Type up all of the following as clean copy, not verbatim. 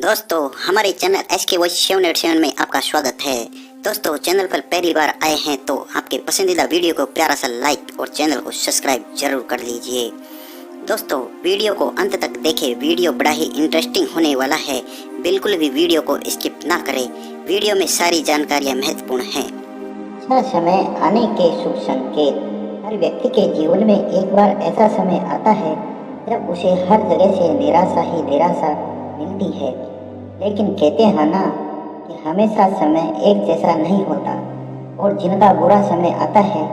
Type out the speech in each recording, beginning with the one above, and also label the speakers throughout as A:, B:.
A: दोस्तों हमारे channel SK voice 787 में आपका स्वागत है। दोस्तों चैनल पर पहली बार आए हैं तो आपके पसंदीदा वीडियो को प्यारा सा लाइक और चैनल को सब्सक्राइब जरूर कर लीजिए। दोस्तों वीडियो को अंत तक देखें, वीडियो बड़ा ही इंटरेस्टिंग होने वाला है। बिल्कुल भी वीडियो को स्किप ना करें, वीडियो में सारी जानकारियाँ महत्वपूर्ण हैं।
B: अच्छा समय आने के शुभ संकेत। हर व्यक्ति के जीवन में एक बार ऐसा समय आता है जब उसे हर जगह से निराशा ही निराशा मिलती है, लेकिन कहते हैं ना कि हमेशा समय एक जैसा नहीं होता और जिनका बुरा समय आता है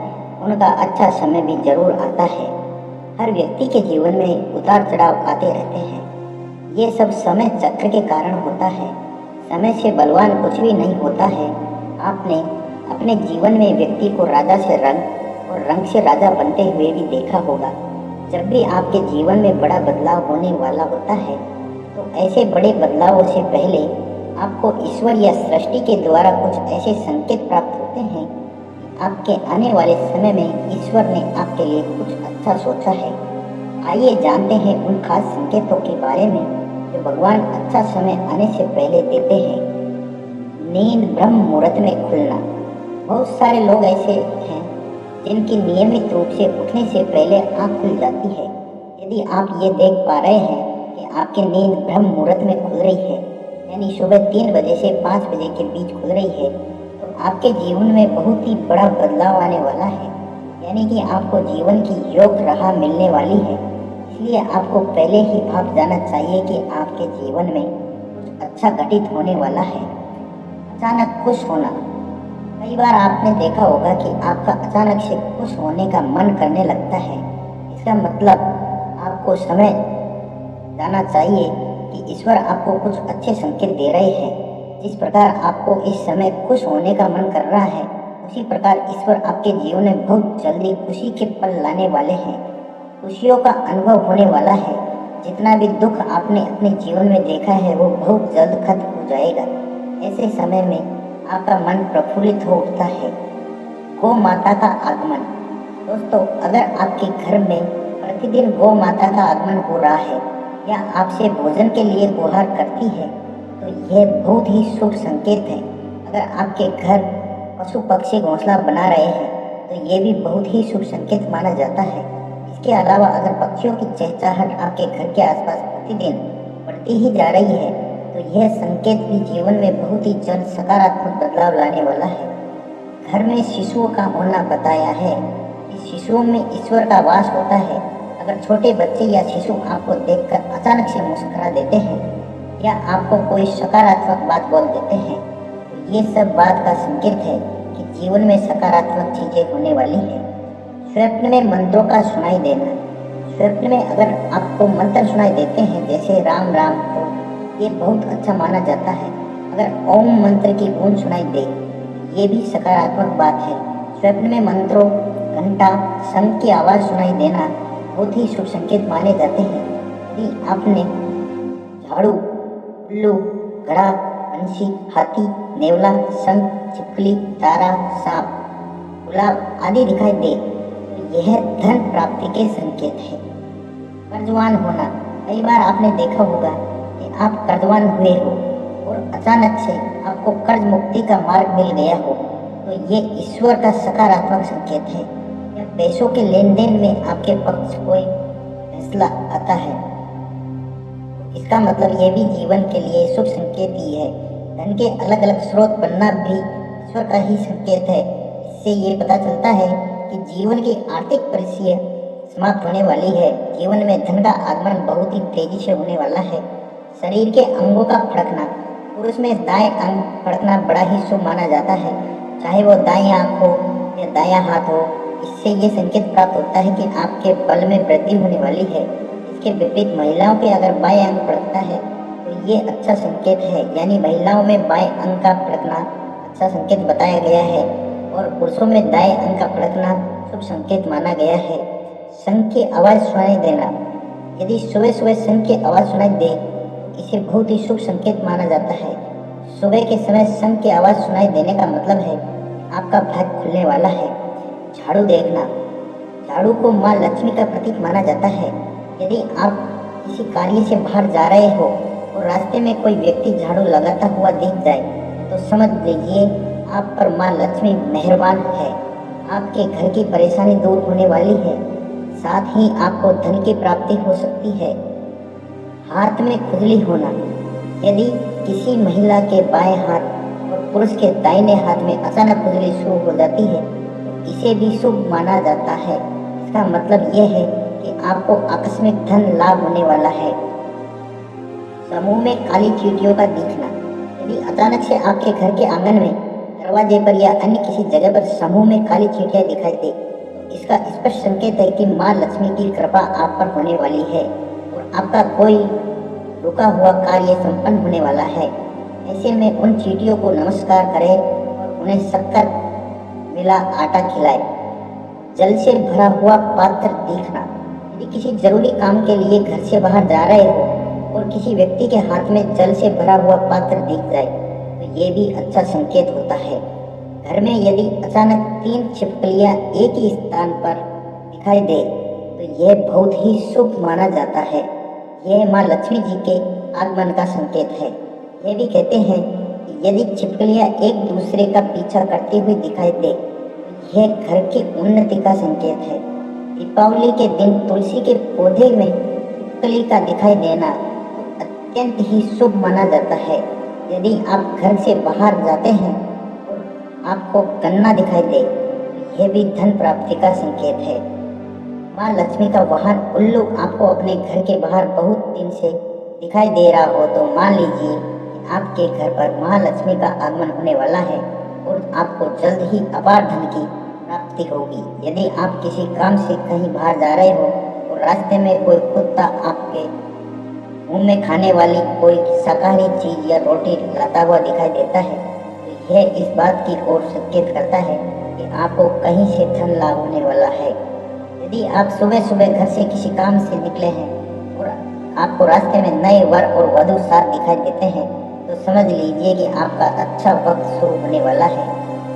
B: उनका अच्छा समय भी जरूर आता है। हर व्यक्ति के जीवन में उतार चढ़ाव आते रहते हैं। ये सब समय चक्र के कारण होता है। समय से बलवान कुछ भी नहीं होता है। आपने अपने जीवन में व्यक्ति को राजा से रंग और रंग से राजा बनते हुए भी देखा होगा। जब भी आपके जीवन में बड़ा बदलाव होने वाला होता है तो ऐसे बड़े बदलावों से पहले आपको ईश्वर या सृष्टि के द्वारा कुछ ऐसे संकेत प्राप्त होते हैं कि आपके आने वाले समय में ईश्वर ने आपके लिए कुछ अच्छा सोचा है। आइए जानते हैं उन खास संकेतों के बारे में जो भगवान अच्छा समय आने से पहले देते हैं। नींद ब्रह्म मुहूर्त में खुलना। बहुत सारे लोग ऐसे हैं जिनकी नियमित रूप से उठने से पहले आँख खुल जाती है। यदि आप ये देख पा रहे हैं कि आपकी नींद ब्रह्म मुहूर्त में खुल रही है, यानी सुबह 3 बजे से 5 बजे के बीच खुल रही है, तो आपके जीवन में बहुत ही बड़ा बदलाव आने वाला है। यानी कि आपको जीवन की योग राह मिलने वाली है। इसलिए आपको पहले ही भाप जाना चाहिए कि आपके जीवन में कुछ अच्छा घटित होने वाला है। अचानक खुश होना। कई बार आपने देखा होगा कि आपका अचानक से खुश होने का मन करने लगता है। इसका मतलब आपको समय जाना चाहिए कि ईश्वर आपको कुछ अच्छे संकेत दे रहे हैं। जिस प्रकार आपको इस समय खुश होने का मन कर रहा है, उसी प्रकार ईश्वर आपके जीवन में बहुत जल्दी खुशी के पल लाने वाले हैं। खुशियों का अनुभव होने वाला है। जितना भी दुख आपने अपने जीवन में देखा है वो बहुत जल्द खत्म हो जाएगा। ऐसे समय में आपका मन प्रफुल्लित हो उठता है। गौ माता का आगमन। दोस्तों अगर आपके घर में प्रतिदिन गौ माता का आगमन हो रहा है या आपसे भोजन के लिए गुहार करती है तो यह बहुत ही शुभ संकेत है। अगर आपके घर पशु पक्षी घोंसला बना रहे हैं तो ये भी बहुत ही शुभ संकेत माना जाता है। इसके अलावा अगर पक्षियों की चहचहाहट आपके घर के आसपास प्रतिदिन बढ़ती ही जा रही है तो यह संकेत भी जीवन में बहुत ही जल्द सकारात्मक बदलाव लाने वाला है। घर में शिशुओं का होना बताया है। इस शिशुओं में ईश्वर का वास होता है। अगर छोटे बच्चे या शिशु आपको देखकर अचानक से मुस्कुरा देते हैं या आपको कोई सकारात्मक बात बोल देते हैं तो ये सब बात का संकेत है कि जीवन में सकारात्मक चीजें होने वाली है। स्वप्न में मंत्रों का सुनाई देना। स्वप्न में अगर आपको मंत्र सुनाई देते हैं जैसे राम राम, तो ये बहुत अच्छा माना जाता है। अगर ओम मंत्र की गूंज सुनाई दे ये भी सकारात्मक बात है। स्वप्न में मंत्रों, घंटा, शंख की आवाज़ सुनाई देना बहुत ही शुभ संकेत माने जाते हैं। यदि आपने झाड़ू, उल्लू, घड़ा, बंसी, हाथी, नेवला, शंख, छिपकली, तारा, सांप, गुलाब आदि दिखाई दे तो यह धन प्राप्ति के संकेत है। कर्जवान होना। कई बार आपने देखा होगा कि आप कर्जवान हुए हो और अचानक से आपको कर्ज मुक्ति का मार्ग मिल गया हो तो ये ईश्वर का सकारात्मक संकेत है। या पैसों के लेन देन में आपके पक्ष कोई फैसला आता है, इसका मतलब ये भी जीवन के लिए शुभ संकेत ही है। धन के अलग अलग स्रोत बनना भी ईश्वर का ही संकेत है। इससे ये पता चलता है कि जीवन की आर्थिक परिस्थितियाँ समाप्त होने वाली है। जीवन में धन का आगमन बहुत ही तेजी से होने वाला है। शरीर के अंगों का फड़कना। पुरुष में दाएं अंग फड़कना बड़ा ही शुभ माना जाता है, चाहे वो दाएं आंख हो या दायां हाथ हो। इससे ये संकेत प्राप्त होता है कि आपके बल में वृद्धि होने वाली है। इसके विपरीत महिलाओं के अगर बाएं अंग फड़कता है तो ये अच्छा संकेत है, यानी महिलाओं में बाएं अंग का फड़कना अच्छा संकेत बताया गया है और पुरुषों में दाएं अंग का फड़कना शुभ संकेत माना गया है। शंख की आवाज़ सुनाई देना। यदि सुबह सुबह शंख की आवाज़ सुनाई दे इसे बहुत ही शुभ संकेत माना जाता है। सुबह के समय शंख की आवाज़ सुनाई देने का मतलब है आपका भाग्य खुलने वाला है। झाड़ू देखना। झाड़ू को माँ लक्ष्मी का प्रतीक माना जाता है। यदि आप किसी कार्य से बाहर जा रहे हो और रास्ते में कोई व्यक्ति झाड़ू लगाता हुआ दिख जाए तो समझ लीजिए आप पर माँ लक्ष्मी मेहरबान है। आपके घर की परेशानी दूर होने वाली है, साथ ही आपको धन की प्राप्ति हो सकती है। हाथ में खुजली होना, यदि किसी महिला के बाएं हाथ और पुरुष के दाहिने हाथ में अचानक खुजली शुरू हो जाती है तो इसे भी शुभ माना जाता है। इसका मतलब यह है कि आपको आकस्मिक धन लाभ होने वाला है। समूह में काली चींटियों का दिखना, यदि अचानक से आपके घर के आंगन में, दरवाजे पर या अन्य किसी जगह पर समूह में काली चींटियां दिखाई दे तो इसका स्पष्ट संकेत है कि माँ लक्ष्मी की कृपा आप पर होने वाली है और आपका कोई रुका हुआ कार्य संपन्न होने वाला है। ऐसे में उन चींटियों को नमस्कार करें और उन्हें शक्कर मिला आटा खिलाएं। जल से भरा हुआ पात्र दिखना, यदि किसी जरूरी काम के लिए घर से बाहर जा रहे हो और किसी व्यक्ति के हाथ में जल से भरा हुआ पात्र दिख जाए तो ये भी अच्छा संकेत होता है। घर में यदि अचानक 3 छिपकलियां एक ही स्थान पर दिखाई दे तो यह बहुत ही शुभ माना जाता है। यह माँ लक्ष्मी जी के आगमन का संकेत है। ये भी कहते हैं कि यदि छिपकलियां एक दूसरे का पीछा करती हुई दिखाई दे तो यह घर की उन्नति का संकेत है। दीपावली के दिन तुलसी के पौधे में छिपकली का दिखाई देना तो अत्यंत ही शुभ माना जाता है। यदि आप घर से बाहर जाते हैं और आपको गन्ना दिखाई दे तो यह भी धन प्राप्ति का संकेत है। माँ लक्ष्मी का वाहन उल्लू आपको अपने घर के बाहर बहुत दिन से दिखाई दे रहा हो तो मान लीजिए कि आपके घर पर माँ लक्ष्मी का आगमन होने वाला है और आपको जल्द ही अपार धन की प्राप्ति होगी। यदि आप किसी काम से कहीं बाहर जा रहे हो और रास्ते में कोई कुत्ता आपके मुंह में खाने वाली कोई शाकाहारी चीज या रोटी लाता हुआ दिखाई देता है तो यह इस बात की ओर संकेत करता है कि आपको कहीं से धन लाभ होने वाला है। यदि आप सुबह सुबह घर से किसी काम से निकले हैं और आपको रास्ते में नए वर और वधू साथ दिखाई देते हैं तो समझ लीजिए कि आपका अच्छा वक्त शुरू होने वाला है।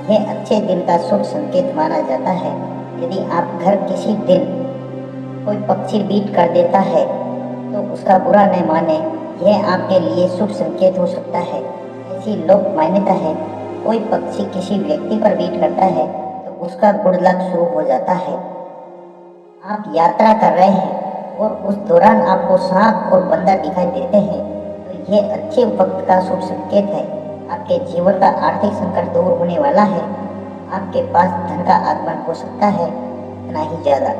B: यह अच्छे दिन का शुभ संकेत माना जाता है। यदि आप घर किसी दिन कोई पक्षी बीट कर देता है तो उसका बुरा न माने, यह आपके लिए शुभ संकेत हो सकता है। ऐसी लोक मान्यता है, कोई पक्षी किसी व्यक्ति पर बीट करता है तो उसका गुड लक शुरू हो जाता है। आप यात्रा कर रहे हैं और उस दौरान आपको सांप और बंदर दिखाई देते हैं तो यह अच्छे वक्त का शुभ संकेत है। आपके जीवन का आर्थिक संकट दूर होने वाला है। आपके पास धन का आगमन हो सकता है, इतना ही ज़्यादा।